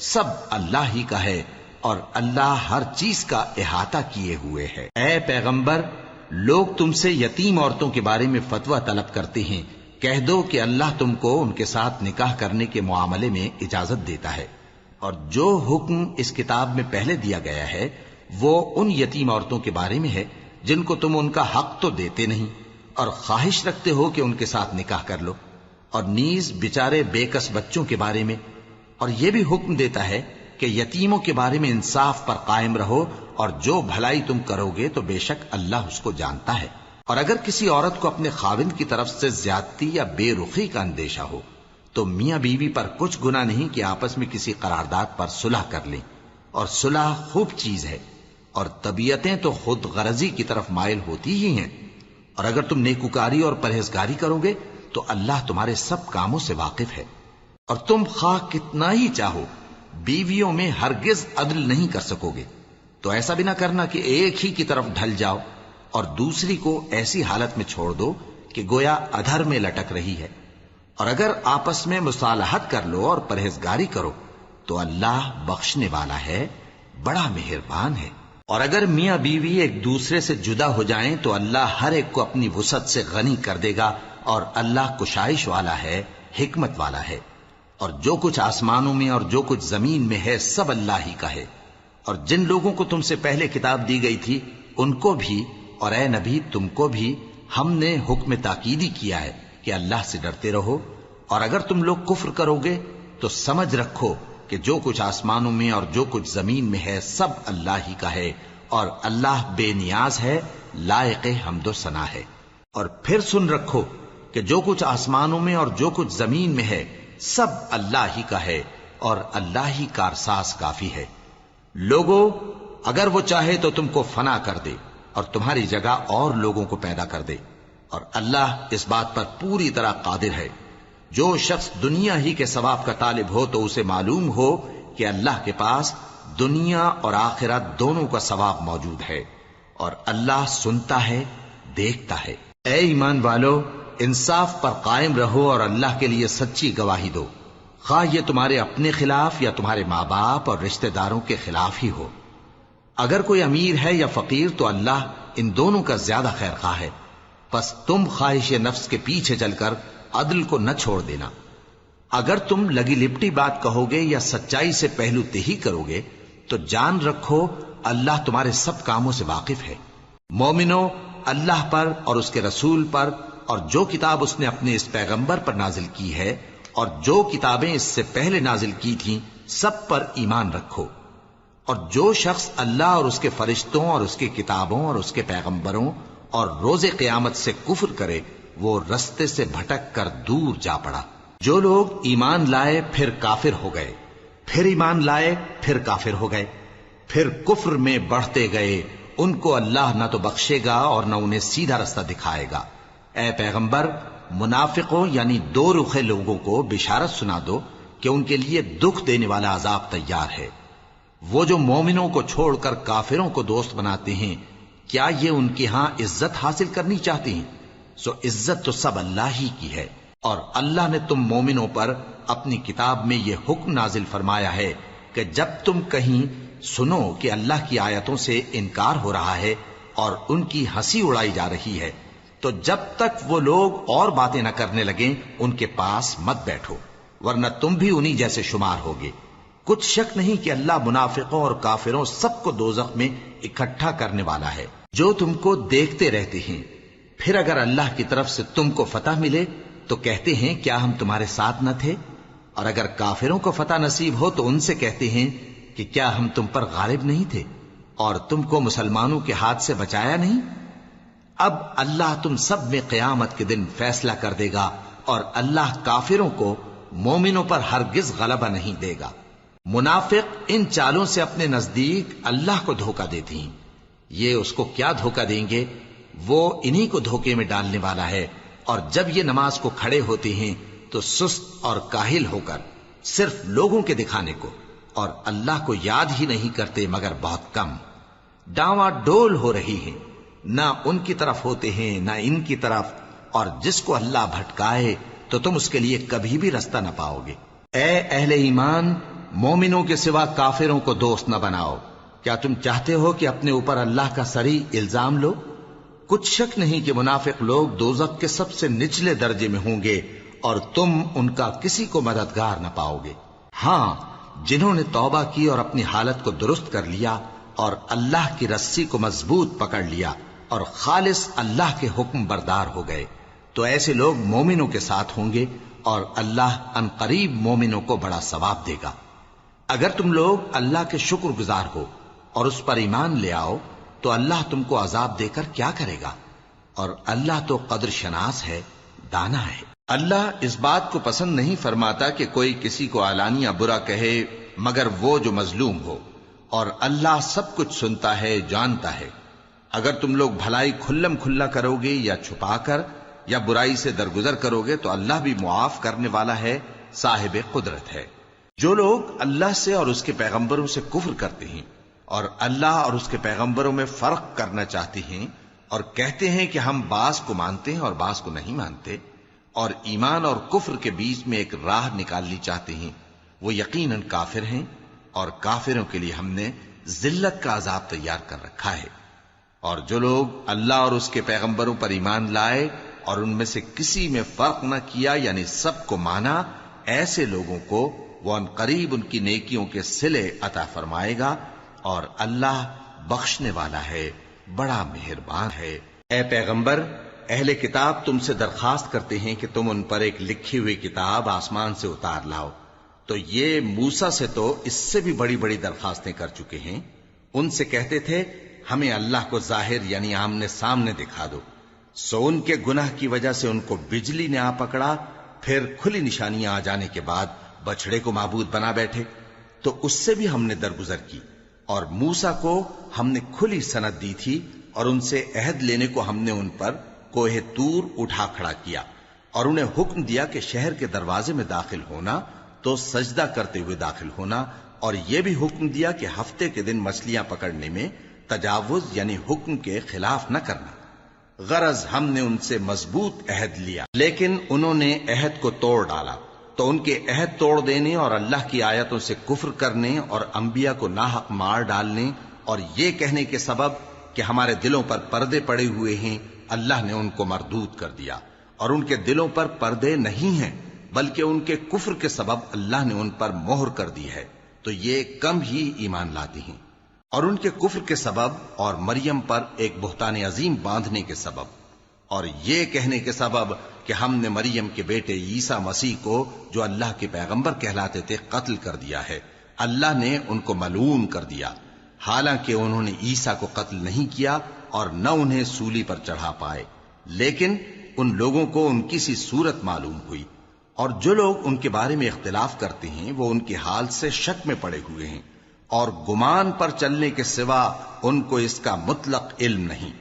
سب اللہ ہی کا ہے، اور اللہ ہر چیز کا احاطہ کیے ہوئے ہے. اے پیغمبر، لوگ تم سے یتیم عورتوں کے بارے میں فتویٰ طلب کرتے ہیں، کہہ دو کہ اللہ تم کو ان کے ساتھ نکاح کرنے کے معاملے میں اجازت دیتا ہے، اور جو حکم اس کتاب میں پہلے دیا گیا ہے وہ ان یتیم عورتوں کے بارے میں ہے جن کو تم ان کا حق تو دیتے نہیں اور خواہش رکھتے ہو کہ ان کے ساتھ نکاح کر لو، اور نیز بیچارے بے کس بچوں کے بارے میں. اور یہ بھی حکم دیتا ہے کہ یتیموں کے بارے میں انصاف پر قائم رہو، اور جو بھلائی تم کرو گے تو بے شک اللہ اس کو جانتا ہے. اور اگر کسی عورت کو اپنے خاوند کی طرف سے زیادتی یا بے رخی کا اندیشہ ہو تو میاں بیوی پر کچھ گناہ نہیں کہ آپس میں کسی قرارداد پر صلح کر لیں، اور صلح خوب چیز ہے. اور طبیعتیں تو خود غرضی کی طرف مائل ہوتی ہی ہیں. اور اگر تم نیکوکاری اور پرہیزگاری کرو گے تو اللہ تمہارے سب کاموں سے واقف ہے. اور تم خواہ کتنا ہی چاہو بیویوں میں ہرگز عدل نہیں کر سکو گے. تو ایسا بھی نہ کرنا کہ ایک ہی کی طرف ڈھل جاؤ اور دوسری کو ایسی حالت میں چھوڑ دو کہ گویا ادھر میں لٹک رہی ہے. اور اگر آپس میں مصالحت کر لو اور پرہیزگاری کرو تو اللہ بخشنے والا ہے، بڑا مہربان ہے. اور اگر میاں بیوی ایک دوسرے سے جدا ہو جائیں تو اللہ ہر ایک کو اپنی وسعت سے غنی کر دے گا، اور اللہ کشائش والا ہے، حکمت والا ہے. اور جو کچھ آسمانوں میں اور جو کچھ زمین میں ہے سب اللہ ہی کا ہے۔ اور جن لوگوں کو تم سے پہلے کتاب دی گئی تھی ان کو بھی اور اے نبی تم کو بھی ہم نے حکم تاکیدی کیا ہے کہ اللہ سے ڈرتے رہو، اور اگر تم لوگ کفر کرو گے تو سمجھ رکھو کہ جو کچھ آسمانوں میں اور جو کچھ زمین میں ہے سب اللہ ہی کا ہے، اور اللہ بے نیاز ہے، لائق حمد و ثنا ہے۔ اور پھر سن رکھو کہ جو کچھ آسمانوں میں اور جو کچھ زمین میں ہے سب اللہ ہی کا ہے، اور اللہ ہی کارساز کافی ہے۔ لوگو اگر وہ چاہے تو تم کو فنا کر دے اور تمہاری جگہ اور لوگوں کو پیدا کر دے، اور اللہ اس بات پر پوری طرح قادر ہے۔ جو شخص دنیا ہی کے ثواب کا طالب ہو تو اسے معلوم ہو کہ اللہ کے پاس دنیا اور آخرت دونوں کا ثواب موجود ہے، اور اللہ سنتا ہے، دیکھتا ہے۔ اے ایمان والو، انصاف پر قائم رہو اور اللہ کے لیے سچی گواہی دو، خواہ یہ تمہارے اپنے خلاف یا تمہارے ماں باپ اور رشتہ داروں کے خلاف ہی ہو۔ اگر کوئی امیر ہے یا فقیر تو اللہ ان دونوں کا زیادہ خیر خواہ ہے، پس تم خواہش نفس کے پیچھے چل کر عدل کو نہ چھوڑ دینا۔ اگر تم لگی لپٹی بات کہو گے یا سچائی سے پہلو تہی کرو گے تو جان رکھو اللہ تمہارے سب کاموں سے واقف ہے۔ مومنو، اللہ پر اور اس کے رسول پر اور جو کتاب اس نے اپنے اس پیغمبر پر نازل کی ہے اور جو کتابیں اس سے پہلے نازل کی تھیں سب پر ایمان رکھو۔ اور جو شخص اللہ اور اس کے فرشتوں اور اس کی کتابوں اور اس کے پیغمبروں اور روز قیامت سے کفر کرے وہ رستے سے بھٹک کر دور جا پڑا۔ جو لوگ ایمان لائے پھر کافر ہو گئے، پھر ایمان لائے پھر کافر ہو گئے، پھر کفر میں بڑھتے گئے، ان کو اللہ نہ تو بخشے گا اور نہ انہیں سیدھا رستہ دکھائے گا۔ اے پیغمبر، منافقوں یعنی دو رخے لوگوں کو بشارت سنا دو کہ ان کے لیے دکھ دینے والا عذاب تیار ہے۔ وہ جو مومنوں کو چھوڑ کر کافروں کو دوست بناتے ہیں، کیا یہ ان کے ہاں عزت حاصل کرنی چاہتے ہیں؟ سو عزت تو سب اللہ ہی کی ہے۔ اور اللہ نے تم مومنوں پر اپنی کتاب میں یہ حکم نازل فرمایا ہے کہ جب تم کہیں سنو کہ اللہ کی آیتوں سے انکار ہو رہا ہے اور ان کی ہنسی اڑائی جا رہی ہے تو جب تک وہ لوگ اور باتیں نہ کرنے لگیں ان کے پاس مت بیٹھو، ورنہ تم بھی انہی جیسے شمار ہوگے۔ کچھ شک نہیں کہ اللہ منافقوں اور کافروں سب کو دوزخ میں اکٹھا کرنے والا ہے جو تم کو دیکھتے رہتے ہیں۔ پھر اگر اللہ کی طرف سے تم کو فتح ملے تو کہتے ہیں کیا ہم تمہارے ساتھ نہ تھے، اور اگر کافروں کو فتح نصیب ہو تو ان سے کہتے ہیں کہ کیا ہم تم پر غالب نہیں تھے اور تم کو مسلمانوں کے ہاتھ سے بچایا نہیں۔ اب اللہ تم سب میں قیامت کے دن فیصلہ کر دے گا، اور اللہ کافروں کو مومنوں پر ہرگز غلبہ نہیں دے گا۔ منافق ان چالوں سے اپنے نزدیک اللہ کو دھوکہ دیتی ہیں، یہ اس کو کیا دھوکہ دیں گے، وہ انہی کو دھوکے میں ڈالنے والا ہے۔ اور جب یہ نماز کو کھڑے ہوتے ہیں تو سست اور کاہل ہو کر صرف لوگوں کے دکھانے کو اور اللہ کو یاد ہی نہیں کرتے مگر بہت کم، ڈاواں ڈول ہو رہی ہیں، نہ ان کی طرف ہوتے ہیں نہ ان کی طرف، اور جس کو اللہ بھٹکائے تو تم اس کے لیے کبھی بھی رستہ نہ پاؤ گے۔ اے اہل ایمان، مومنوں کے سوا کافروں کو دوست نہ بناؤ۔ کیا تم چاہتے ہو کہ اپنے اوپر اللہ کا صریح الزام لو؟ کچھ شک نہیں کہ منافق لوگ دوزخ کے سب سے نچلے درجے میں ہوں گے اور تم ان کا کسی کو مددگار نہ پاؤ گے۔ ہاں، جنہوں نے توبہ کی اور اپنی حالت کو درست کر لیا اور اللہ کی رسی کو مضبوط پکڑ لیا اور خالص اللہ کے حکم بردار ہو گئے تو ایسے لوگ مومنوں کے ساتھ ہوں گے، اور اللہ ان قریب مومنوں کو بڑا ثواب دے گا۔ اگر تم لوگ اللہ کے شکر گزار ہو اور اس پر ایمان لے آؤ تو اللہ تم کو عذاب دے کر کیا کرے گا، اور اللہ تو قدر شناس ہے، دانا ہے۔ اللہ اس بات کو پسند نہیں فرماتا کہ کوئی کسی کو علانیہ برا کہے مگر وہ جو مظلوم ہو، اور اللہ سب کچھ سنتا ہے، جانتا ہے۔ اگر تم لوگ بھلائی کھلم کھلا کرو گے یا چھپا کر یا برائی سے درگزر کرو گے تو اللہ بھی معاف کرنے والا ہے، صاحب قدرت ہے۔ جو لوگ اللہ سے اور اس کے پیغمبروں سے کفر کرتے ہیں اور اللہ اور اس کے پیغمبروں میں فرق کرنا چاہتے ہیں اور کہتے ہیں کہ ہم بعض کو مانتے ہیں اور بعض کو نہیں مانتے، اور ایمان اور کفر کے بیچ میں ایک راہ نکالنی چاہتے ہیں، وہ یقیناً کافر ہیں، اور کافروں کے لیے ہم نے ذلت کا عذاب تیار کر رکھا ہے۔ اور جو لوگ اللہ اور اس کے پیغمبروں پر ایمان لائے اور ان میں سے کسی میں فرق نہ کیا یعنی سب کو مانا، ایسے لوگوں کو وہ عنقریب ان کی نیکیوں کے صلے عطا فرمائے گا، اور اللہ بخشنے والا ہے، بڑا مہربان ہے۔ اے پیغمبر، اہل کتاب تم سے درخواست کرتے ہیں کہ تم ان پر ایک لکھی ہوئی کتاب آسمان سے اتار لاؤ، تو یہ موسیٰ سے تو اس سے بھی بڑی بڑی درخواستیں کر چکے ہیں۔ ان سے کہتے تھے ہمیں اللہ کو ظاہر یعنی آمنے سامنے دکھا دو، سو ان کے گناہ کی وجہ سے ان کو بجلی نے آ پکڑا، پھر کھلی نشانیاں آ جانے کے بعد بچڑے کو معبود بنا بیٹھے، تو اس سے بھی ہم نے درگزر کی، اور موسیٰ کو ہم نے کھلی سند دی تھی، اور ان سے عہد لینے کو ہم نے ان پر کوہ طور اٹھا کھڑا کیا، اور انہیں حکم دیا کہ شہر کے دروازے میں داخل ہونا تو سجدہ کرتے ہوئے داخل ہونا، اور یہ بھی حکم دیا کہ ہفتے کے دن مچھلیاں پکڑنے میں تجاوز یعنی حکم کے خلاف نہ کرنا۔ غرض ہم نے ان سے مضبوط عہد لیا، لیکن انہوں نے عہد کو توڑ ڈالا، تو ان کے عہد توڑ دینے اور اللہ کی آیتوں سے کفر کرنے اور انبیاء کو ناحق مار ڈالنے اور یہ کہنے کے سبب کہ ہمارے دلوں پر پردے پڑے ہوئے ہیں، اللہ نے ان کو مردود کر دیا، اور ان کے دلوں پر پردے نہیں ہیں بلکہ ان کے کفر کے سبب اللہ نے ان پر مہر کر دی ہے، تو یہ کم ہی ایمان لاتے ہیں۔ اور ان کے کفر کے سبب اور مریم پر ایک بہتان عظیم باندھنے کے سبب اور یہ کہنے کے سبب کہ ہم نے مریم کے بیٹے عیسیٰ مسیح کو جو اللہ کے پیغمبر کہلاتے تھے قتل کر دیا ہے، اللہ نے ان کو ملعون کر دیا، حالانکہ انہوں نے عیسیٰ کو قتل نہیں کیا اور نہ انہیں سولی پر چڑھا پائے، لیکن ان لوگوں کو ان کی سی صورت معلوم ہوئی، اور جو لوگ ان کے بارے میں اختلاف کرتے ہیں وہ ان کے حال سے شک میں پڑے ہوئے ہیں، اور گمان پر چلنے کے سوا ان کو اس کا مطلق علم نہیں،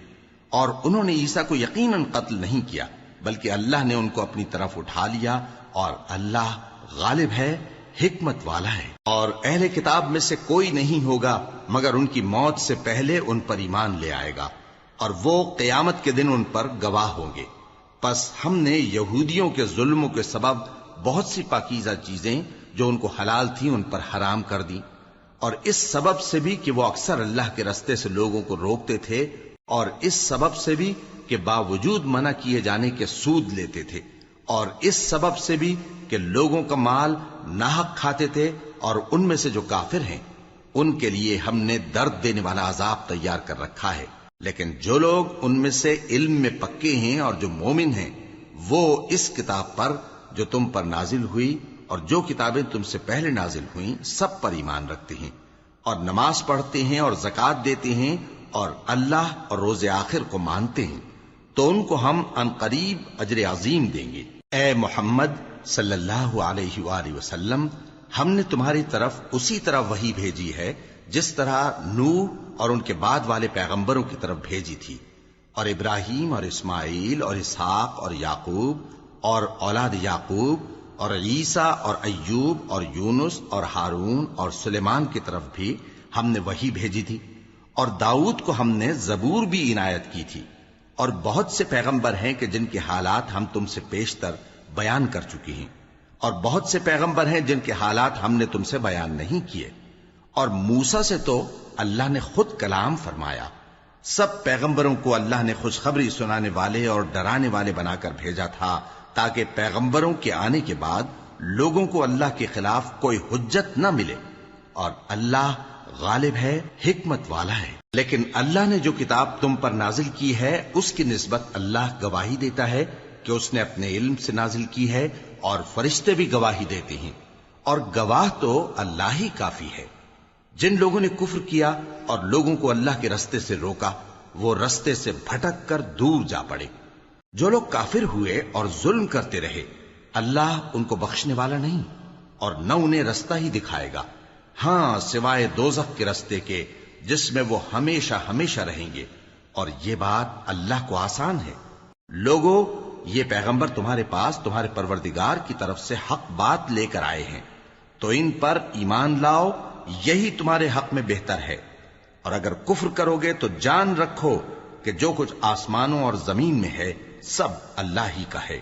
اور انہوں نے عیسیٰ کو یقیناً قتل نہیں کیا بلکہ اللہ نے ان کو اپنی طرف اٹھا لیا، اور اللہ غالب ہے، حکمت والا ہے۔ اور اہل کتاب میں سے کوئی نہیں ہوگا مگر ان کی موت سے پہلے ان پر ایمان لے آئے گا، اور وہ قیامت کے دن ان پر گواہ ہوں گے۔ پس ہم نے یہودیوں کے ظلموں کے سبب بہت سی پاکیزہ چیزیں جو ان کو حلال تھیں ان پر حرام کر دیں، اور اس سبب سے بھی کہ وہ اکثر اللہ کے رستے سے لوگوں کو روکتے تھے، اور اس سبب سے بھی کہ باوجود منع کیے جانے کے سود لیتے تھے، اور اس سبب سے بھی کہ لوگوں کا مال ناحق کھاتے تھے، اور ان میں سے جو کافر ہیں ان کے لیے ہم نے درد دینے والا عذاب تیار کر رکھا ہے۔ لیکن جو لوگ ان میں سے علم میں پکے ہیں اور جو مومن ہیں وہ اس کتاب پر جو تم پر نازل ہوئی اور جو کتابیں تم سے پہلے نازل ہوئیں سب پر ایمان رکھتے ہیں، اور نماز پڑھتے ہیں اور زکوٰۃ دیتے ہیں، اور اللہ اور روز آخر کو مانتے ہیں، تو ان کو ہم عنقریب اجر عظیم دیں گے۔ اے محمد صلی اللہ علیہ وآلہ وسلم، ہم نے تمہاری طرف اسی طرح وحی بھیجی ہے جس طرح نوح اور ان کے بعد والے پیغمبروں کی طرف بھیجی تھی، اور ابراہیم اور اسماعیل اور اسحاق اور یعقوب اور اولاد یعقوب اور عیسیٰ اور ایوب اور یونس اور ہارون اور سلیمان کی طرف بھی ہم نے وحی بھیجی تھی، اور داؤد کو ہم نے زبور بھی عنایت کی تھی، اور بہت سے پیغمبر ہیں کہ جن کے حالات ہم تم سے پیشتر بیان کر چکے ہیں، اور بہت سے پیغمبر ہیں جن کے حالات ہم نے تم سے بیان نہیں کیے، اور موسیٰ سے تو اللہ نے خود کلام فرمایا۔ سب پیغمبروں کو اللہ نے خوشخبری سنانے والے اور ڈرانے والے بنا کر بھیجا تھا تاکہ پیغمبروں کے آنے کے بعد لوگوں کو اللہ کے خلاف کوئی حجت نہ ملے، اور اللہ غالب ہے، حکمت والا ہے۔ لیکن اللہ نے جو کتاب تم پر نازل کی ہے اس کی نسبت اللہ گواہی دیتا ہے کہ اس نے اپنے علم سے نازل کی ہے، اور فرشتے بھی گواہی دیتے ہیں، اور گواہ تو اللہ ہی کافی ہے۔ جن لوگوں نے کفر کیا اور لوگوں کو اللہ کے رستے سے روکا وہ رستے سے بھٹک کر دور جا پڑے۔ جو لوگ کافر ہوئے اور ظلم کرتے رہے اللہ ان کو بخشنے والا نہیں، اور نہ انہیں رستہ ہی دکھائے گا، ہاں سوائے دوزخ کے رستے کے جس میں وہ ہمیشہ ہمیشہ رہیں گے، اور یہ بات اللہ کو آسان ہے۔ لوگو، یہ پیغمبر تمہارے پاس تمہارے پروردگار کی طرف سے حق بات لے کر آئے ہیں، تو ان پر ایمان لاؤ، یہی تمہارے حق میں بہتر ہے، اور اگر کفر کرو گے تو جان رکھو کہ جو کچھ آسمانوں اور زمین میں ہے سب اللہ ہی کا ہے،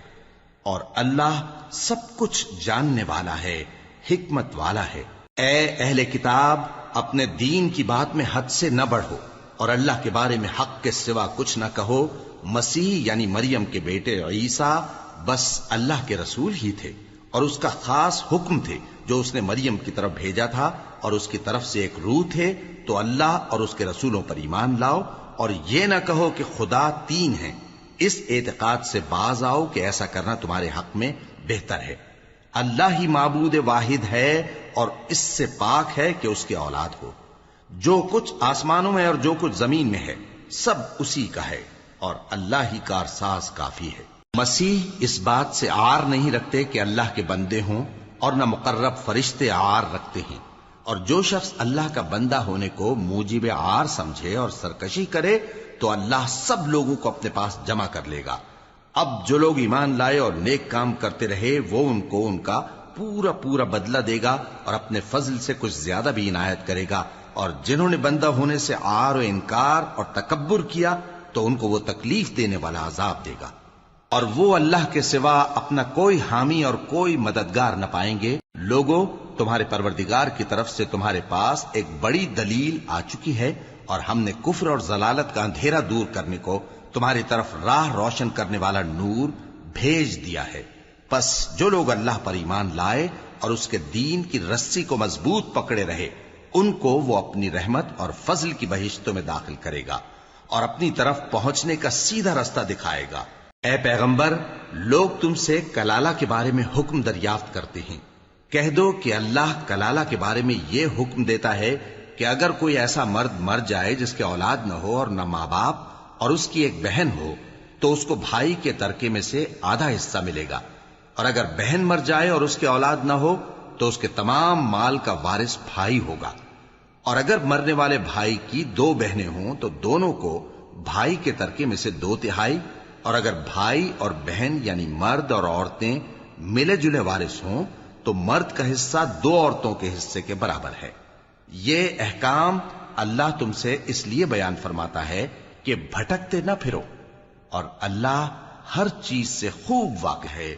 اور اللہ سب کچھ جاننے والا ہے، حکمت والا ہے۔ اے اہل کتاب، اپنے دین کی بات میں حد سے نہ بڑھو، اور اللہ کے بارے میں حق کے سوا کچھ نہ کہو۔ مسیح یعنی مریم کے بیٹے عیسیٰ بس اللہ کے رسول ہی تھے، اور اس کا خاص حکم تھے جو اس نے مریم کی طرف بھیجا تھا، اور اس کی طرف سے ایک روح تھے، تو اللہ اور اس کے رسولوں پر ایمان لاؤ، اور یہ نہ کہو کہ خدا تین ہیں۔ اس اعتقاد سے باز آؤ کہ ایسا کرنا تمہارے حق میں بہتر ہے۔ اللہ ہی معبود واحد ہے اور اس سے پاک ہے کہ اس کی اولاد ہو۔ جو کچھ آسمانوں میں اور جو کچھ زمین میں ہے سب اسی کا ہے، اور اللہ ہی کارساز کافی ہے۔ مسیح اس بات سے عار نہیں رکھتے کہ اللہ کے بندے ہوں، اور نہ مقرب فرشتے عار رکھتے ہیں، اور جو شخص اللہ کا بندہ ہونے کو موجب عار سمجھے اور سرکشی کرے تو اللہ سب لوگوں کو اپنے پاس جمع کر لے گا۔ اب جو لوگ ایمان لائے اور نیک کام کرتے رہے وہ ان کو ان کا پورا پورا بدلہ دے گا، اور اپنے فضل سے کچھ زیادہ بھی عنایت کرے گا، اور جنہوں نے بندہ ہونے سے عار و انکار اور تکبر کیا تو ان کو وہ تکلیف دینے والا عذاب دے گا، اور وہ اللہ کے سوا اپنا کوئی حامی اور کوئی مددگار نہ پائیں گے۔ لوگوں، تمہارے پروردگار کی طرف سے تمہارے پاس ایک بڑی دلیل آ چکی ہے، اور ہم نے کفر اور ضلالت کا اندھیرا دور کرنے کو تمہاری طرف راہ روشن کرنے والا نور بھیج دیا ہے۔ پس جو لوگ اللہ پر ایمان لائے اور اس کے دین کی رسی کو مضبوط پکڑے رہے، ان کو وہ اپنی رحمت اور فضل کی بہشتوں میں داخل کرے گا، اور اپنی طرف پہنچنے کا سیدھا رستہ دکھائے گا۔ اے پیغمبر، لوگ تم سے کلالہ کے بارے میں حکم دریافت کرتے ہیں، کہہ دو کہ اللہ کلالہ کے بارے میں یہ حکم دیتا ہے کہ اگر کوئی ایسا مرد مر جائے جس کے اولاد نہ ہو اور نہ ماں باپ اور اس کی ایک بہن ہو تو اس کو بھائی کے ترکے میں سے آدھا حصہ ملے گا، اور اگر بہن مر جائے اور اس کے اولاد نہ ہو تو اس کے تمام مال کا وارث بھائی ہوگا، اور اگر مرنے والے بھائی کی دو بہنیں ہوں تو دونوں کو بھائی کے ترکے میں سے 2/3، اور اگر بھائی اور بہن یعنی مرد اور عورتیں ملے جلے وارث ہوں تو مرد کا حصہ 2 عورتوں کے حصے کے برابر ہے۔ یہ احکام اللہ تم سے اس لیے بیان فرماتا ہے کہ بھٹکتے نہ پھرو، اور اللہ ہر چیز سے خوب واقف ہے۔